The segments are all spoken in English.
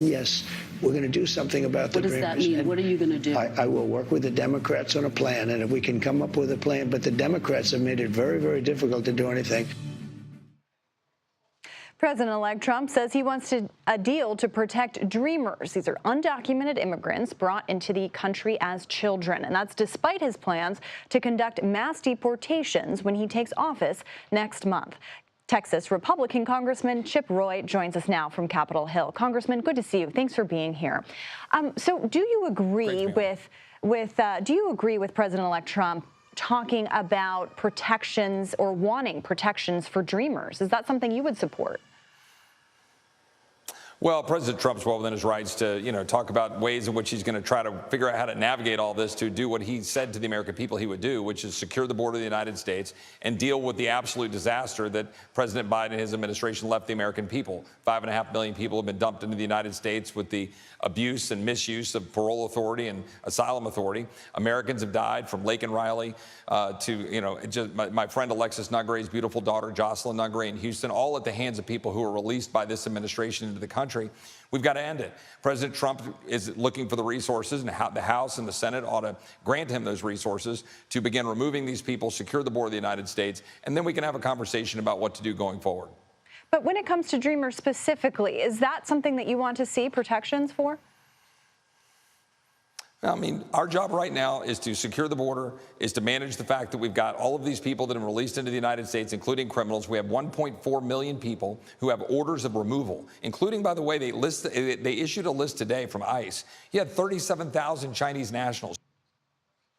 Yes, we're going to do something about the Dreamers. What does that mean? What are you going to do? I will work with the Democrats on a plan, and if we can come up with a plan, but the Democrats have made it very, very difficult to do anything. President-elect Trump says he wants a deal to protect Dreamers. These are undocumented immigrants brought into the country as children, and that's despite his plans to conduct mass deportations when he takes office next month. Texas Republican Congressman Chip Roy joins us now from Capitol Hill. Congressman, good to see you. Thanks for being here. So, do you agree with President-elect Trump talking about protections or wanting protections for Dreamers? Is that something you would support? Well, President Trump's well within his rights to, talk about ways in which he's going to try to figure out how to navigate all this to do what he said to the American people he would do, which is secure the border of the United States and deal with the absolute disaster that President Biden and his administration left the American people. 5.5 million people have been dumped into the United States with the abuse and misuse of parole authority and asylum authority. Americans have died from Laken Riley to, my friend Alexis Nuggere's beautiful daughter, Jocelyn Nuggere in Houston, all at the hands of people who were released by this administration into the country. We've got to end it. President Trump is looking for the resources, and the House and the Senate ought to grant him those resources to begin removing these people, secure the border of the United States, and then we can have a conversation about what to do going forward. But when it comes to Dreamers specifically, is that something that you want to see protections for? I mean, our job right now is to secure the border, is to manage the fact that we've got all of these people that have been released into the United States, including criminals. We have 1.4 million people who have orders of removal, including, by the way, they issued a list today from ICE. You had 37,000 Chinese nationals,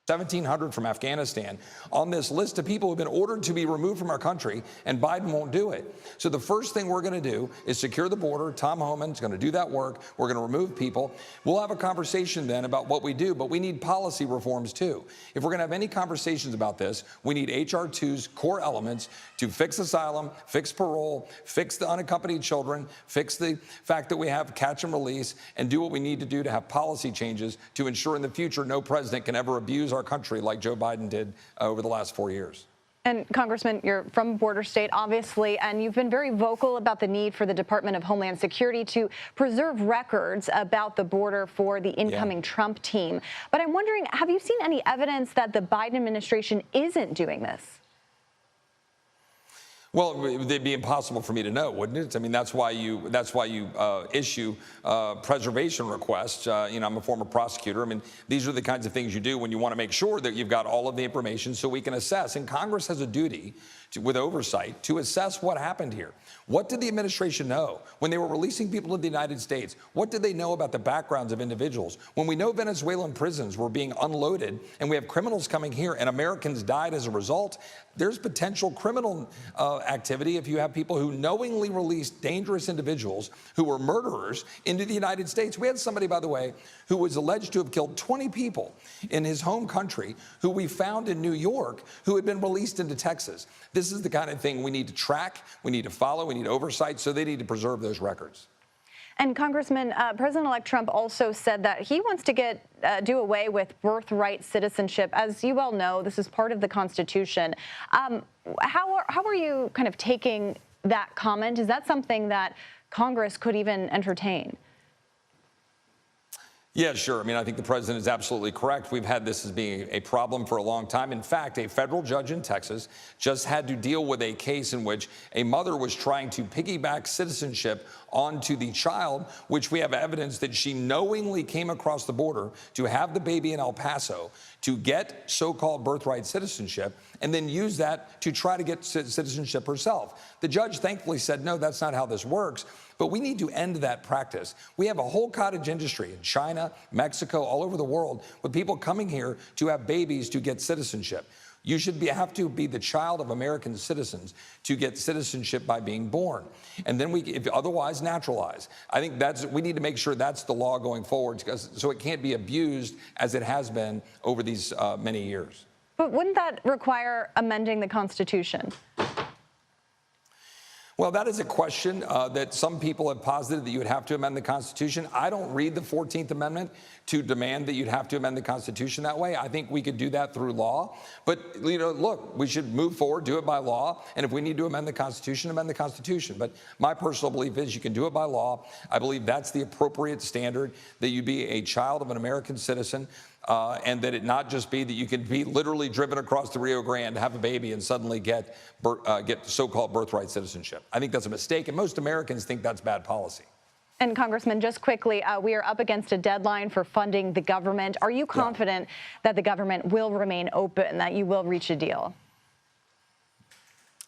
1,700 from Afghanistan on this list of people who have been ordered to be removed from our country, and Biden won't do it. So the first thing we're going to do is secure the border. Tom Homan's going to do that work. We're going to remove people. We'll have a conversation then about what we do, but we need policy reforms too. If we're going to have any conversations about this, we need H.R. 2's core elements to fix asylum, fix parole, fix the unaccompanied children, fix the fact that we have catch and release, and do what we need to do to have policy changes to ensure in the future no president can ever abuse our country like Joe Biden did over the last 4 years. And Congressman, you're from a border state, obviously, and you've been very vocal about the need for the Department of Homeland Security to preserve records about the border for the incoming Trump team. But I'm wondering, have you seen any evidence that the Biden administration isn't doing this? Well, it'd be impossible for me to know, wouldn't it? I mean, that's why you issue preservation requests. I'm a former prosecutor. I mean, these are the kinds of things you do when you want to make sure that you've got all of the information so we can assess. And Congress has a duty with oversight to assess what happened here. What did the administration know when they were releasing people to the United States? What did they know about the backgrounds of individuals? When we know Venezuelan prisons were being unloaded and we have criminals coming here and Americans died as a result, there's potential criminal activity if you have people who knowingly released dangerous individuals who were murderers into the United States. We had somebody, by the way, who was alleged to have killed 20 people in his home country who we found in New York who had been released into Texas. This is the kind of thing we need to track, we need to follow, we need oversight, so they need to preserve those records. And Congressman, President-elect Trump also said that he wants to do away with birthright citizenship. As you well know, this is part of the Constitution. How are you kind of taking that comment? Is that something that Congress could even entertain? Yeah, sure. I mean, I think the president is absolutely correct. We've had this as being a problem for a long time. In fact, a federal judge in Texas just had to deal with a case in which a mother was trying to piggyback citizenship onto the child, which we have evidence that she knowingly came across the border to have the baby in El Paso to get so-called birthright citizenship and then use that to try to get citizenship herself. The judge thankfully said, no, that's not how this works. But we need to end that practice. We have a whole cottage industry in China, Mexico, all over the world with people coming here to have babies to get citizenship. You should have to be the child of American citizens to get citizenship by being born. And then if otherwise naturalize. I think we need to make sure that's the law going forward so it can't be abused as it has been over these many years. But wouldn't that require amending the Constitution? Well, that is a question that some people have posited, that you would have to amend the Constitution. I don't read the 14th Amendment to demand that you'd have to amend the Constitution that way. I think we could do that through law. But, look, we should move forward, do it by law. And if we need to amend the Constitution, amend the Constitution. But my personal belief is you can do it by law. I believe that's the appropriate standard, that you be a child of an American citizen. And that it not just be that you can be literally driven across the Rio Grande, have a baby, and suddenly get so-called birthright citizenship. I think that's a mistake, and most Americans think that's bad policy. And Congressman, just quickly, we are up against a deadline for funding the government. Are you confident that the government will remain open, that you will reach a deal?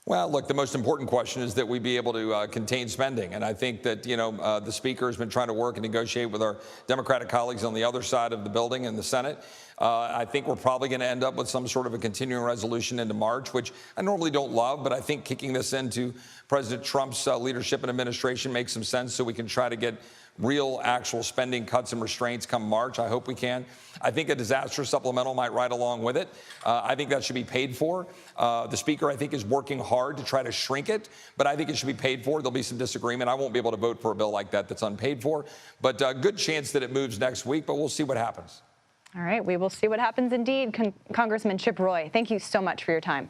Well, look, the most important question is that we be able to contain spending. And I think that, the Speaker has been trying to work and negotiate with our Democratic colleagues on the other side of the building in the Senate. I think we're probably going to end up with some sort of a continuing resolution into March, which I normally don't love, but I think kicking this into President Trump's leadership and administration makes some sense, so we can try to get real actual spending cuts and restraints come March. I hope we can. I think a disaster supplemental might ride along with it. I think that should be paid for. The Speaker, I think, is working hard to try to shrink it, but I think it should be paid for. There'll be some disagreement. I won't be able to vote for a bill like that that's unpaid for, but good chance that it moves next week, but we'll see what happens. All right, we will see what happens indeed. Congressman Chip Roy, thank you so much for your time.